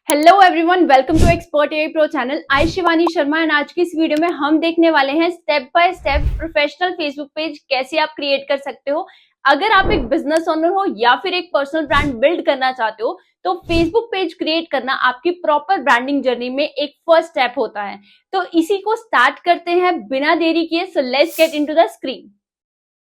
Hello everyone, welcome to expert AI pro channel. I Shivani Sharma and आज की इस video में हम देखने वाले हैं step by step professional Facebook page कैसे आप क्रिएट कर सकते हो। अगर आप एक बिजनेस ओनर हो या फिर एक पर्सनल ब्रांड बिल्ड करना चाहते हो तो फेसबुक पेज क्रिएट करना आपकी प्रॉपर ब्रांडिंग जर्नी में एक फर्स्ट स्टेप होता है। तो इसी को स्टार्ट करते हैं बिना देरी किए। So let's get into the screen.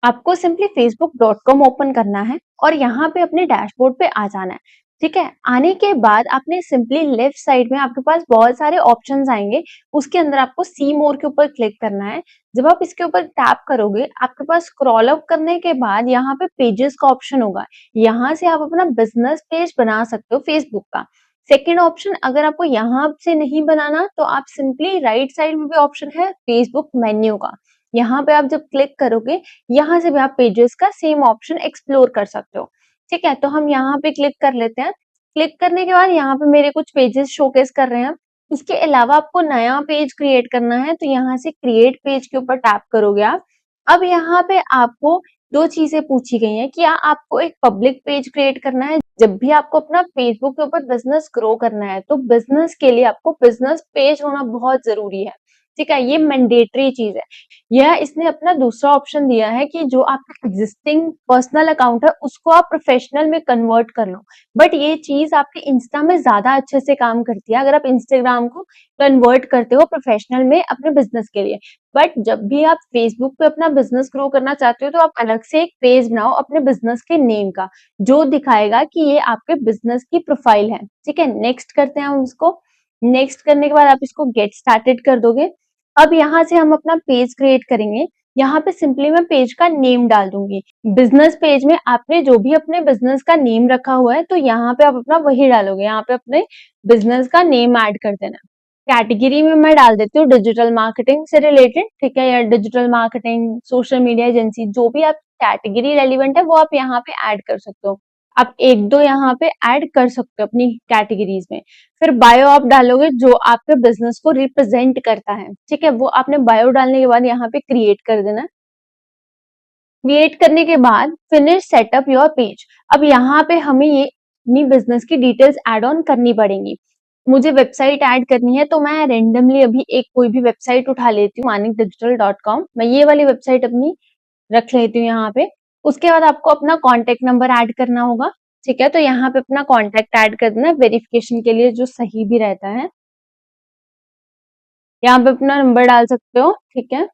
आपको सिंपली facebook.com ओपन करना है और यहाँ पे अपने डैशबोर्ड पे आ जाना है। ठीक है, आने के बाद आपने सिंपली लेफ्ट साइड में आपके पास बहुत सारे ऑप्शंस आएंगे। उसके अंदर आपको सी मोर के ऊपर क्लिक करना है। जब आप इसके ऊपर टैप करोगे आपके पास स्क्रॉल अप करने के बाद यहाँ पे पेजेस का ऑप्शन होगा। यहाँ से आप अपना बिजनेस पेज बना सकते हो फेसबुक का। सेकेंड ऑप्शन, अगर आपको यहाँ से नहीं बनाना तो आप सिंपली राइट साइड में भी ऑप्शन है फेसबुक मेन्यू का। यहाँ पे आप जब क्लिक करोगे यहाँ से भी आप पेजेस का सेम ऑप्शन एक्सप्लोर कर सकते हो। ठीक है, तो हम यहाँ पे क्लिक कर लेते हैं। क्लिक करने के बाद यहाँ पे मेरे कुछ पेजेस शोकेस कर रहे हैं। इसके अलावा आपको नया पेज क्रिएट करना है तो यहाँ से क्रिएट पेज के ऊपर टैप करोगे आप। अब यहाँ पे आपको दो चीजें पूछी गई हैं। क्या आपको एक पब्लिक पेज क्रिएट करना है? जब भी आपको अपना फेसबुक के ऊपर बिजनेस ग्रो करना है तो बिजनेस के लिए आपको बिजनेस पेज होना बहुत जरूरी है। ठीक है, ये मैंडेटरी चीज है। यह इसने अपना दूसरा ऑप्शन दिया है कि जो आपका एग्जिस्टिंग पर्सनल अकाउंट है उसको आप प्रोफेशनल में कन्वर्ट कर लो। बट ये चीज आपके इंस्टा में ज्यादा अच्छे से काम करती है अगर आप इंस्टाग्राम को कन्वर्ट करते हो प्रोफेशनल में अपने बिजनेस के लिए। बट जब भी आप फेसबुक पे अपना बिजनेस ग्रो करना चाहते हो तो आप अलग से एक पेज बनाओ अपने बिजनेस के नेम का, जो दिखाएगा कि ये आपके बिजनेस की प्रोफाइल है। ठीक है, नेक्स्ट करते हैं हम इसको। नेक्स्ट करने के बाद आप इसको गेट स्टार्टेड कर दोगे। अब यहाँ से हम अपना पेज क्रिएट करेंगे। यहाँ पे सिंपली मैं पेज का नेम डाल दूंगी। बिजनेस पेज में आपने जो भी अपने बिजनेस का नेम रखा हुआ है तो यहाँ पे आप अपना वही डालोगे। यहाँ पे अपने बिजनेस का नेम ऐड कर देना। कैटेगरी में मैं डाल देती हूँ डिजिटल मार्केटिंग से रिलेटेड। ठीक है, या digital marketing, social media agency, जो भी आप कैटेगरी रेलिवेंट है वो आप यहाँ पे ऐड कर सकते हो। आप एक दो यहाँ पे ऐड कर सकते हो अपनी कैटेगरीज में। फिर बायो आप डालोगे जो आपके बिजनेस को रिप्रेजेंट करता है। ठीक है, वो आपने बायो डालने के बाद यहाँ पे क्रिएट कर देना। क्रिएट करने के बाद फिनिश सेटअप योर पेज। अब यहाँ पे हमें ये अपनी बिजनेस की डिटेल्स ऐड ऑन करनी पड़ेंगी। मुझे वेबसाइट ऐड करनी है तो मैं रेंडमली अभी एक कोई भी वेबसाइट उठा लेती हूँ, manikdigital.com। मैं ये वाली वेबसाइट अपनी रख लेती हूँ यहाँ पे। उसके बाद आपको अपना कॉन्टेक्ट नंबर ऐड करना होगा। ठीक है, तो यहाँ पे अपना कॉन्टेक्ट ऐड कर देना वेरिफिकेशन के लिए, जो सही भी रहता है। यहाँ पे अपना नंबर डाल सकते हो। ठीक है,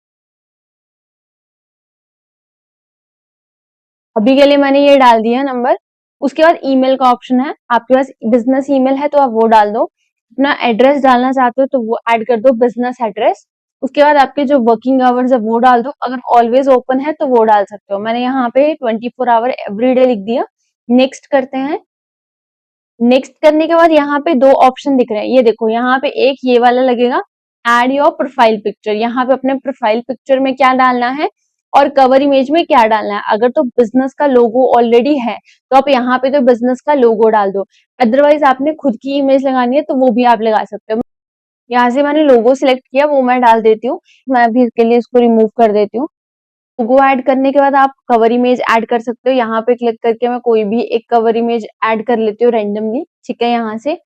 अभी के लिए मैंने ये डाल दिया नंबर। उसके बाद ईमेल का ऑप्शन है, आपके पास बिजनेस ईमेल है तो आप वो डाल दो। अपना एड्रेस डालना चाहते हो तो वो ऐड कर दो, बिजनेस एड्रेस। उसके बाद आपके जो वर्किंग आवर्स है वो डाल दो। अगर ऑलवेज ओपन है तो वो डाल सकते हो। मैंने यहाँ पे 24 आवर एवरीडे लिख दिया। नेक्स्ट करते हैं। नेक्स्ट करने के बाद यहाँ पे दो ऑप्शन दिख रहे हैं, ये देखो यहाँ पे एक ये वाला लगेगा, एड योर प्रोफाइल पिक्चर। यहाँ पे अपने प्रोफाइल पिक्चर में क्या डालना है और कवर इमेज में क्या डालना है। अगर तो बिजनेस का लोगो ऑलरेडी है तो आप यहाँ पे तो बिजनेस का लोगो डाल दो। अदरवाइज आपने खुद की इमेज लगानी है तो वो भी आप लगा सकते हो। यहाँ से मैंने लोगो सिलेक्ट किया, वो मैं डाल देती हूँ। मैं भी इसके लिए इसको रिमूव कर देती हूँ। लोगो ऐड करने के बाद आप कवर इमेज ऐड कर सकते हो। यहाँ पे क्लिक करके मैं कोई भी एक कवर इमेज ऐड कर लेती हूँ रेंडमली। ठीक है, यहाँ से।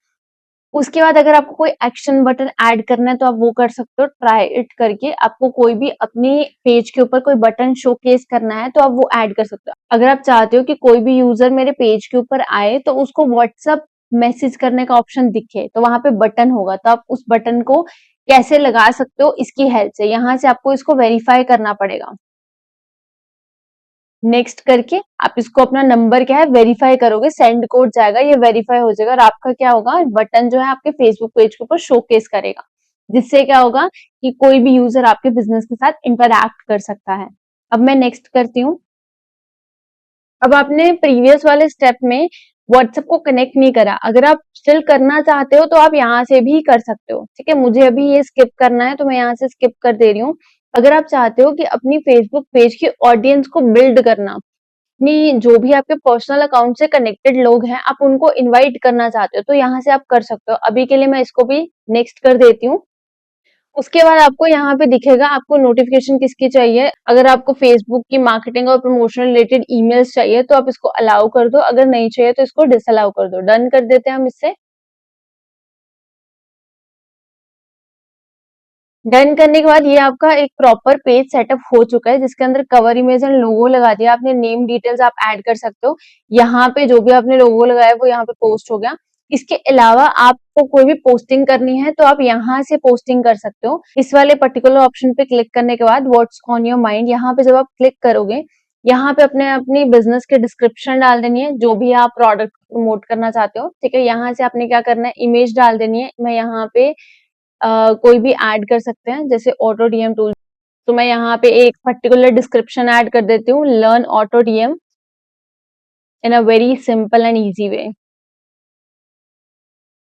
उसके बाद अगर आपको कोई एक्शन बटन ऐड करना है तो आप वो कर सकते हो। ट्राई इट करके आपको कोई भी अपनी पेज के ऊपर कोई बटन शोकेस करना है तो आप वो ऐड कर सकते हो। अगर आप चाहते हो कि कोई भी यूजर मेरे पेज के ऊपर आए तो उसको व्हाट्सएप मैसेज करने का ऑप्शन दिखे तो वहां पे बटन होगा, तो आप उस बटन को कैसे लगा सकते हो इसकी हेल्प से। यहाँ से आपको इसको वेरीफाई करना पड़ेगा। नेक्स्ट करके आप इसको अपना नंबर क्या है वेरीफाई करोगे, सेंड कोड जाएगा, ये वेरीफाई हो जाएगा और आपका क्या होगा, बटन जो है आपके फेसबुक पेज के ऊपर शोकेस करेगा। जिससे क्या होगा कि कोई भी यूजर आपके बिजनेस के साथ इंटरैक्ट कर सकता है। अब मैं नेक्स्ट करती हूँ। अब आपने प्रीवियस वाले स्टेप में व्हाट्सएप को कनेक्ट नहीं करा, अगर आप स्टिल करना चाहते हो तो आप यहाँ से भी कर सकते हो। ठीक है, मुझे अभी ये स्किप करना है तो मैं यहाँ से स्किप कर दे रही हूँ। अगर आप चाहते हो कि अपनी फेसबुक पेज की ऑडियंस को बिल्ड करना, अपनी जो भी आपके पर्सनल अकाउंट से कनेक्टेड लोग हैं आप उनको इनवाइट करना चाहते हो तो यहाँ से आप कर सकते हो। अभी के लिए मैं इसको भी नेक्स्ट कर देती हूँ। उसके बाद आपको यहाँ पे दिखेगा आपको नोटिफिकेशन किसकी चाहिए। अगर आपको फेसबुक की मार्केटिंग और प्रमोशन रिलेटेड ईमेल्स चाहिए तो आप इसको अलाउ कर दो, अगर नहीं चाहिए तो इसको डिसअलाउ कर दो। डन कर देते हैं हम इससे। डन करने के बाद ये आपका एक प्रॉपर पेज सेटअप हो चुका है, जिसके अंदर कवर इमेज एंड लोगो लगा दिया आपने, नेम डिटेल्स आप ऐड कर सकते हो। यहाँ पे जो भी आपने लोगो लगाया वो यहाँ पे पोस्ट हो गया। इसके अलावा आपको कोई भी पोस्टिंग करनी है तो आप यहाँ से पोस्टिंग कर सकते हो। इस वाले पर्टिकुलर ऑप्शन पे क्लिक करने के बाद व्हाट्स ऑन योर माइंड, यहाँ पे जब आप क्लिक करोगे, यहाँ पे अपनी बिजनेस के डिस्क्रिप्शन डाल देनी है, जो भी आप प्रोडक्ट प्रमोट करना चाहते हो, ठीक है। यहाँ से आपने क्या करना है, इमेज डाल देनी है। मैं यहाँ पे कोई भी ऐड कर सकते हैं, जैसे ऑटो डीएम टूल। तो मैं यहाँ पे एक पर्टिकुलर डिस्क्रिप्शन ऐड कर देती हूँ, learn auto DM in a very simple and easy way.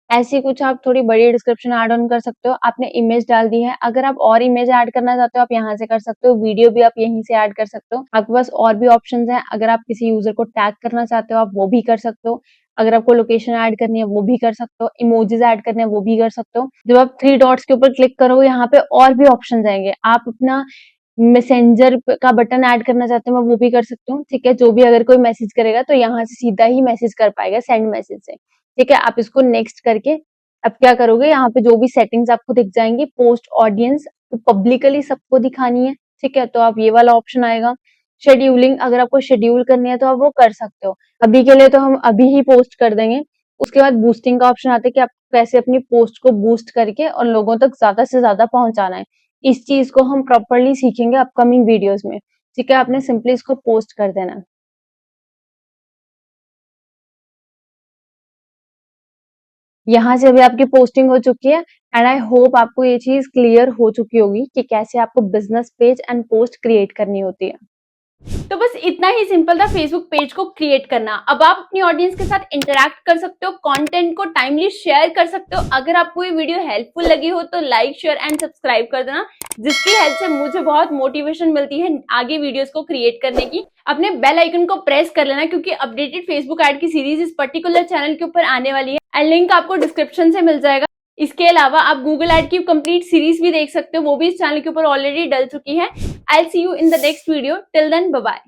ऐसी कुछ आप थोड़ी बड़ी डिस्क्रिप्शन ऐड ऑन कर सकते हो। आपने इमेज डाल दी है, अगर आप और इमेज ऐड करना चाहते हो आप यहाँ से कर सकते हो, वीडियो भी आप यहीं से ऐड कर सकते हो। आपके पास और भी ऑप्शंस हैं, अगर आप किसी यूजर को टैग करना चाहते हो आप वो भी कर सकते हो। अगर आपको लोकेशन ऐड करनी है वो भी कर सकते हो, इमोजीज ऐड करने हैं वो भी कर सकते हो। जब आप 3 डॉट्स के ऊपर क्लिक करोगे यहाँ पे और भी ऑप्शन आएंगे। आप अपना मैसेंजर का बटन ऐड करना चाहते हो मैं वो भी कर सकती हूँ, ठीक है। जो भी अगर कोई मैसेज करेगा तो यहाँ से सीधा ही मैसेज कर पाएगा सेंड मैसेज से, ठीक है। आप इसको नेक्स्ट करके अब क्या करोगे, यहाँ पे जो भी सेटिंग्स आपको दिख जाएंगी, पोस्ट ऑडियंस तो पब्लिकली सबको दिखानी है, ठीक है। तो आप ये वाला ऑप्शन आएगा। शेड्यूलिंग, अगर आपको शेड्यूल करनी है तो आप वो कर सकते हो। अभी के लिए तो हम अभी ही पोस्ट कर देंगे। उसके बाद बूस्टिंग का ऑप्शन आता है कि आप कैसे अपनी पोस्ट को बूस्ट करके और लोगों तक ज्यादा से ज्यादा पहुंचाना है। इस चीज को हम प्रॉपरली सीखेंगे अपकमिंग वीडियोस में, ठीक है। आपने सिंपली इसको पोस्ट कर देना है। यहाँ से अभी आपकी पोस्टिंग हो चुकी है एंड आई होप आपको ये चीज क्लियर हो चुकी होगी कि कैसे आपको business page and post create करनी होती है। तो बस इतना ही सिंपल था फेसबुक पेज को क्रिएट करना। अब आप अपनी ऑडियंस के साथ इंटरैक्ट कर सकते हो, कंटेंट को टाइमली शेयर कर सकते हो। अगर आपको ये वीडियो हेल्पफुल लगी हो तो लाइक, शेयर एंड सब्सक्राइब कर देना, जिसकी हेल्प से मुझे बहुत मोटिवेशन मिलती है आगे वीडियोस को क्रिएट करने की। अपने बेल आइकन को प्रेस कर लेना, क्योंकि अपडेटेड फेसबुक एड की सीरीज इस पर्टिकुलर चैनल के ऊपर आने वाली है एंड लिंक आपको डिस्क्रिप्शन से मिल जाएगा। इसके अलावा आप गूगल एड की कंप्लीट सीरीज भी देख सकते हो, वो भी इस चैनल के ऊपर ऑलरेडी डल चुकी है। I will see you in the next video. Till then bye bye.